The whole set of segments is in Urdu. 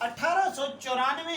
1894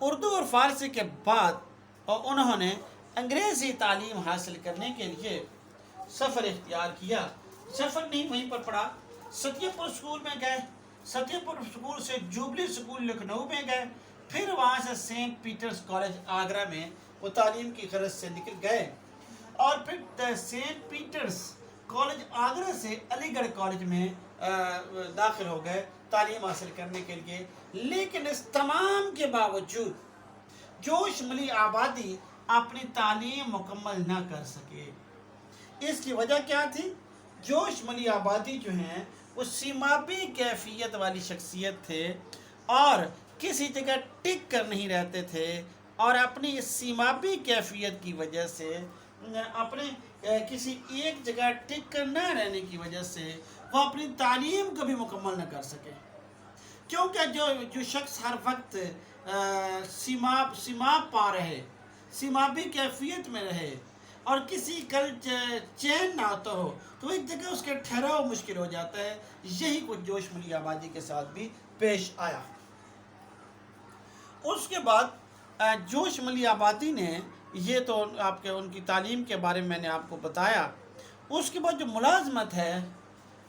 اردو اور فارسی کے بعد اور انہوں نے انگریزی تعلیم حاصل کرنے کے لیے سفر اختیار کیا. سفر نہیں وہیں پر پڑھا, ستیہ پور اسکول میں گئے, ستیہ پور اسکول سے جوبلی اسکول لکھنؤ میں گئے, پھر وہاں سے سینٹ پیٹرز کالج آگرہ میں وہ تعلیم کی غرض سے نکل گئے, اور پھر سینٹ پیٹرز کالج آگرہ سے علی گڑھ کالج میں داخل ہو گئے تعلیم حاصل کرنے کے لیے. لیکن اس تمام کے باوجود جوش ملی آبادی اپنی تعلیم مکمل نہ کر سکے. اس کی وجہ کیا تھی؟ جوش ملی آبادی جو ہیں وہ سیمابی کیفیت والی شخصیت تھے اور کسی جگہ ٹک کر نہیں رہتے تھے, اور اپنی اس سیمابی کیفیت کی وجہ سے اپنے کسی ایک جگہ ٹک کر نہ رہنے کی وجہ سے وہ اپنی تعلیم کو بھی مکمل نہ کر سکے. کیونکہ جو شخص ہر وقت سیماب پا رہے, سیمابی کیفیت میں رہے اور کسی کل چین نہ آتا ہو تو ایک جگہ اس کے ٹھہراؤ مشکل ہو جاتا ہے. یہی کچھ جوش ملی آبادی کے ساتھ بھی پیش آیا. اس کے بعد جوش ملی آبادی نے, یہ تو آپ کے ان کی تعلیم کے بارے میں نے آپ کو بتایا. اس کے بعد جو ملازمت ہے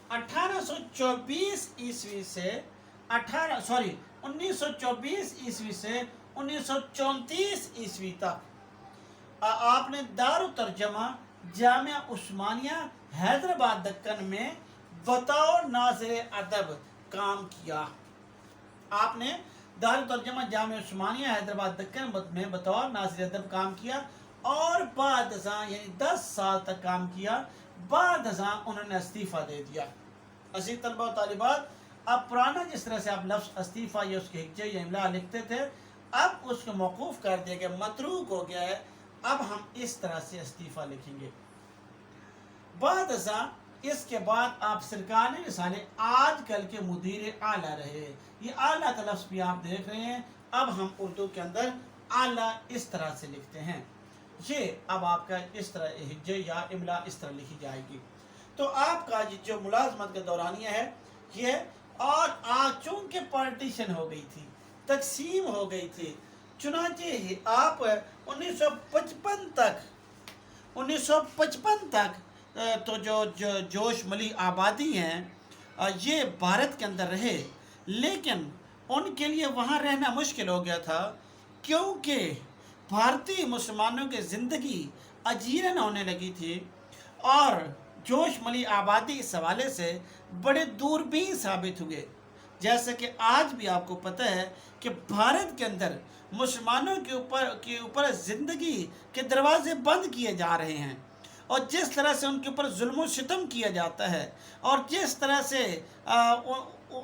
1824 عیسوی سے 1924 عیسوی سے 1934 عیسوی تک آپ نے دارالترجمہ جامعہ عثمانیہ حیدرآباد دکن میں بطور ناظر ادب کام کیا. آپ نے دارالترجمہ جامعہ عثمانیہ حیدرآباد دکن میں بطور ناظر ادب کام کیا, اور بعد ازاں یعنی 10 سال تک کام کیا. بعد ازاں انہوں نے استعفیٰ دے دیا. عزیز طلبہ و طالبات, اب پرانا جس طرح سے آپ لفظ استعفیٰ یا اس کے ہجے یا املا لکھتے تھے, اب اس کو موقوف کر دیا گیا, متروک ہو گیا ہے. اب ہم اس طرح سے استعفیٰ لکھیں گے. بعد ازاں اس کے بعد آپ سرکاری رسالے آج کل کے مدیر اعلیٰ رہے. یہ اعلیٰ کا لفظ بھی آپ دیکھ رہے ہیں. اب ہم اردو کے اندر اعلیٰ اس طرح سے لکھتے ہیں. یہ اب آپ کا اس طرح ہجے یا املا اس طرح لکھی جائے گی. تو آپ کا جو ملازمت کا دورانیہ ہے یہ, اور آج چونکہ پارٹیشن ہو گئی تھی, تقسیم ہو گئی تھی, چنانچہ آپ 1955 تک تو جو جوش ملی آبادی ہیں یہ بھارت کے اندر رہے, لیکن ان کے لیے وہاں رہنا مشکل ہو گیا تھا, کیونکہ بھارتی مسلمانوں کی زندگی اجیرن ہونے لگی تھی, اور جوش ملی آبادی اس حوالے سے بڑے دوربین ثابت ہوئے. جیسا کہ آج بھی آپ کو پتہ ہے کہ بھارت کے اندر مسلمانوں کے اوپر زندگی کے دروازے بند کیے جا رہے ہیں, اور جس طرح سے ان کے اوپر ظلم و ستم کیا جاتا ہے, اور جس طرح سے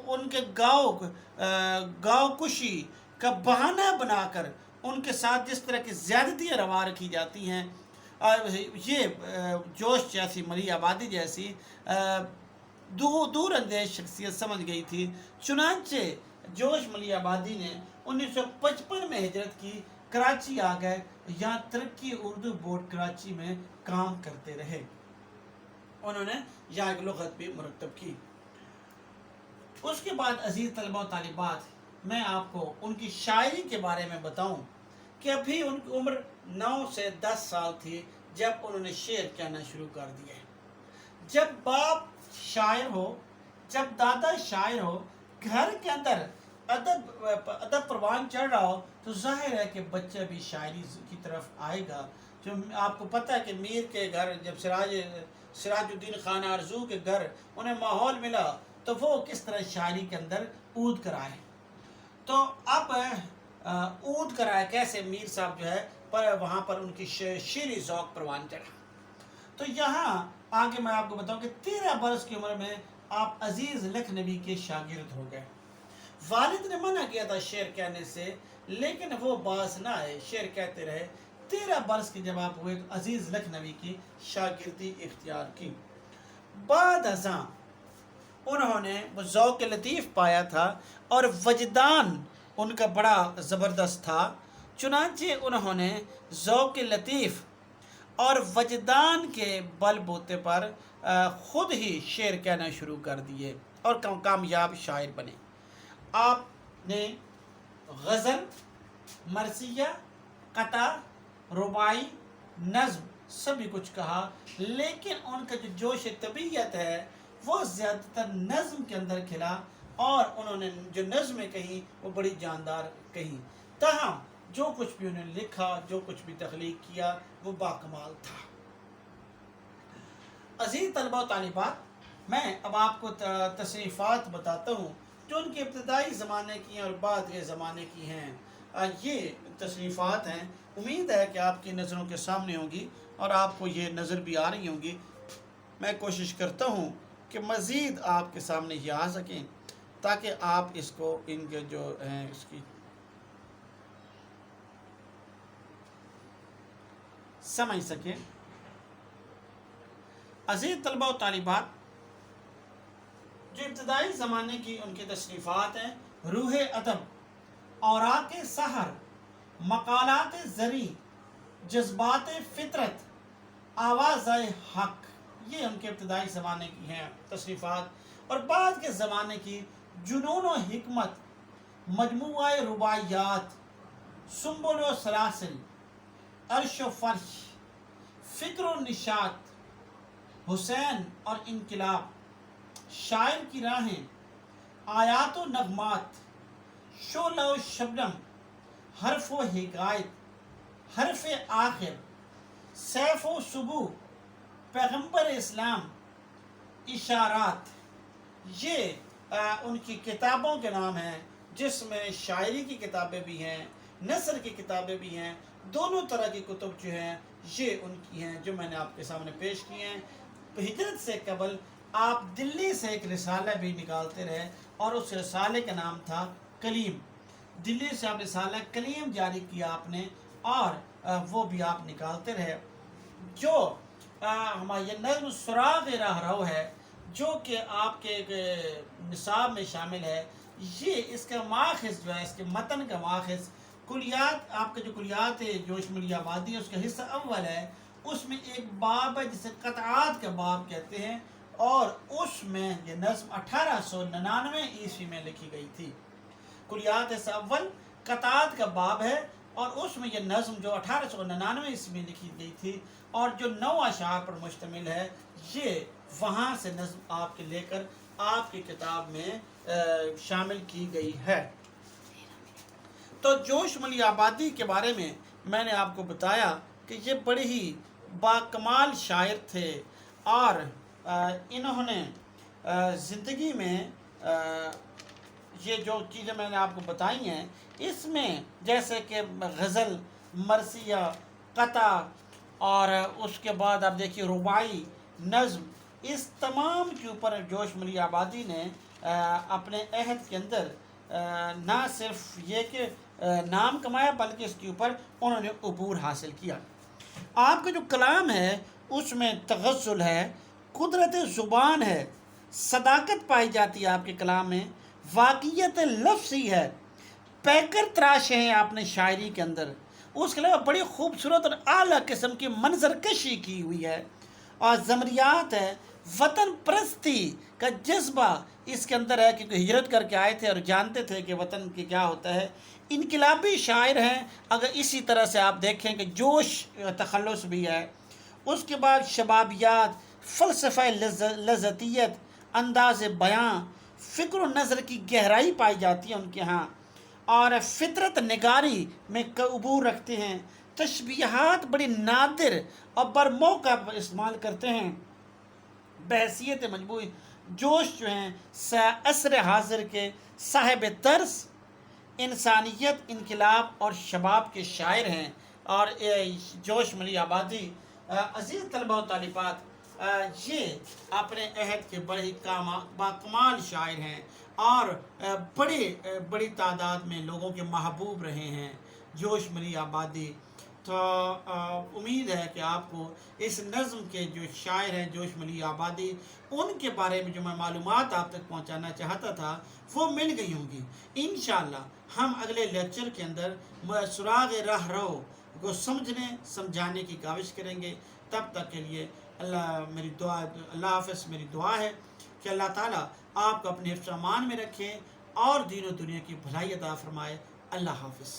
ان کے گاؤں کشی کا بہانہ بنا کر ان کے ساتھ جس طرح کی زیادتیاں روا رکھی جاتی ہیں, یہ جوش جیسی ملی آبادی جیسی دور اندیش شخصیت سمجھ گئی تھی. چنانچہ جوش ملی آبادی نے 1955 میں ہجرت کی, کراچی آ گئے, یہاں ترقی اردو بورڈ کراچی میں کام کرتے رہے. انہوں نے یہاں ایک لغت بھی مرتب کی. اس کے بعد عزیز طلبہ و طالبات, میں آپ کو ان کی شاعری کے بارے میں بتاؤں کہ ابھی ان کی عمر 9 سے 10 سال تھی جب انہوں نے شعر کہنا شروع کر دیا. جب باپ شاعر ہو, جب دادا شاعر ہو, گھر کے اندر ادب پروان چڑھ رہا ہو, تو ظاہر ہے کہ بچہ بھی شاعری کی طرف آئے گا. جو آپ کو پتہ ہے کہ میر کے گھر جب سراج الدین خان آرزو کے گھر انہیں ماحول ملا تو وہ کس طرح شاعری کے اندر اود کر آئے. تو اب اود کر آئے کیسے, میر صاحب جو ہے پر وہاں پر ان کی شعری ذوق پروان چڑھا. تو یہاں آگے میں آپ کو بتاؤں کہ 13 برس کی عمر میں آپ عزیز لکھنوی کے شاگرد ہو گئے. والد نے منع کیا تھا شعر کہنے سے, لیکن وہ باز نہ آئے, شعر کہتے رہے. 13 برس کے جب آپ ہوئے تو عزیز لکھنوی کی شاگردی اختیار کی. بعد ازاں انہوں نے وہ ذوق لطیف پایا تھا اور وجدان ان کا بڑا زبردست تھا. چنانچہ انہوں نے ذوق لطیف اور وجدان کے بل بوتے پر خود ہی شعر کہنا شروع کر دیے اور کامیاب شاعر بنے. آپ نے غزل, مرثیہ، قطع، رباعی، نظم سبھی کچھ کہا، لیکن ان کا جو جوش طبیعت ہے وہ زیادہ تر نظم کے اندر کھلا، اور انہوں نے جو نظمیں کہیں وہ بڑی جاندار کہیں، تاہم جو کچھ بھی انہوں نے لکھا، جو کچھ بھی تخلیق کیا وہ باکمال تھا۔ عزیز طلبہ و طالبات، میں اب آپ کو تصنیفات بتاتا ہوں جو ان کے ابتدائی زمانے کی ہیں اور بعد کے زمانے کی ہیں۔ یہ تصنیفات ہیں، امید ہے کہ آپ کی نظروں کے سامنے ہوں گی اور آپ کو یہ نظر بھی آ رہی ہوں گی۔ میں کوشش کرتا ہوں کہ مزید آپ کے سامنے یہ آ سکیں تاکہ آپ اس کو ان کے جو ہیں اس کی سمجھ سکیں۔ عزیز طلبہ و طالبات، جو ابتدائی زمانے کی ان کی تصنیفات ہیں، روح ادب، اوراق سحر، مقالات زرعی، جذبات فطرت، آواز حق، یہ ان کے ابتدائی زمانے کی ہیں تصنیفات۔ اور بعد کے زمانے کی جنون و حکمت، مجموعہ رباعیات، سنبل و سلاسل، عرش و فرش، فکر و نشاط، حسین اور انقلاب، شاعر کی راہیں، آیات و نغمات، شعلہ و شبنم، حرف و حکایت، حرف آخر، سیف و صبح، پیغمبر اسلام، اشارات، یہ ان کی کتابوں کے نام ہیں، جس میں شاعری کی کتابیں بھی ہیں، نثر کی کتابیں بھی ہیں، دونوں طرح کی کتب جو ہیں یہ ان کی ہیں جو میں نے آپ کے سامنے پیش کی ہیں۔ ہجرت سے قبل آپ دلی سے ایک رسالہ بھی نکالتے رہے اور اس رسالے کا نام تھا کلیم۔ دلی سے آپ رسالہ کلیم جاری کیا آپ نے، اور وہ بھی آپ نکالتے رہے۔ جو ہمارا یہ نظم سراغ راہ رو ہے جو کہ آپ کے نصاب میں شامل ہے، یہ اس کا ماخذ جو ہے، اس کے متن کا ماخذ کلیات، آپ کا جو کلیات ہے جوش ملی آبادی، اس کا حصہ اول ہے، اس میں ایک باب ہے جسے قطعات کا باب کہتے ہیں، اور اس میں یہ نظم 1899 میں لکھی گئی تھی۔ کلیات حصہ اول قطعات کا باب ہے، اور اس میں یہ نظم جو 1899 میں لکھی گئی تھی اور جو 9 اشعار پر مشتمل ہے، یہ وہاں سے نظم آپ کے لے کر آپ کی کتاب میں شامل کی گئی ہے۔ تو جوش ملی آبادی کے بارے میں نے آپ کو بتایا کہ یہ بڑے ہی باکمال شاعر تھے، اور انہوں نے زندگی میں یہ جو چیزیں میں نے آپ کو بتائی ہیں، اس میں جیسے کہ غزل، مرثیہ، قطع، اور اس کے بعد آپ دیکھیے رباعی، نظم، اس تمام کے اوپر جوش ملی آبادی نے اپنے عہد کے اندر نہ صرف یہ کہ نام کمایا بلکہ اس کے اوپر انہوں نے عبور حاصل کیا۔ آپ کا جو کلام ہے اس میں تغزل ہے، قدرت زبان ہے، صداقت پائی جاتی ہے آپ کے کلام میں، واقعیت لفظی ہے، پیکر تراشے ہیں آپ نے شاعری کے اندر، اس کے علاوہ بڑی خوبصورت اور اعلیٰ قسم کی منظر کشی کی ہوئی ہے، اور زمریات ہے، وطن پرستی کا جذبہ اس کے اندر ہے، کیونکہ ہجرت کر کے آئے تھے اور جانتے تھے کہ وطن کی کیا ہوتا ہے۔ انقلابی شاعر ہیں، اگر اسی طرح سے آپ دیکھیں کہ جوش تخلص بھی ہے۔ اس کے بعد شبابیات، فلسفہ لذتیت، انداز بیاں، فکر و نظر کی گہرائی پائی جاتی ہے ان کے ہاں، اور فطرت نگاری میں عبور رکھتے ہیں، تشبیہات بڑی نادر اور برموقع پر استعمال کرتے ہیں، بحیثیت مجموعی جوش جو ہیں عصر حاضر کے صاحب طرز، انسانیت، انقلاب اور شباب کے شاعر ہیں۔ اور جوش ملی آبادی، عزیز طلبہ و طالبات، یہ اپنے عہد کے بڑے باکمال شاعر ہیں، اور بڑی تعداد میں لوگوں کے محبوب رہے ہیں جوش ملی آبادی۔ تو امید ہے کہ آپ کو اس نظم کے جو شاعر ہیں جوش ملی آبادی، ان کے بارے میں جو میں معلومات آپ تک پہنچانا چاہتا تھا وہ مل گئی ہوں گی۔ انشاءاللہ ہم اگلے لیکچر کے اندر سراغ راہ رو کو سمجھانے کی کاوش کریں گے۔ تب تک کے لیے اللہ حافظ۔ میری دعا ہے کہ اللہ تعالیٰ آپ کو اپنے حفظ و امان میں رکھے اور دین و دنیا کی بھلائی عطا فرمائے۔ اللہ حافظ۔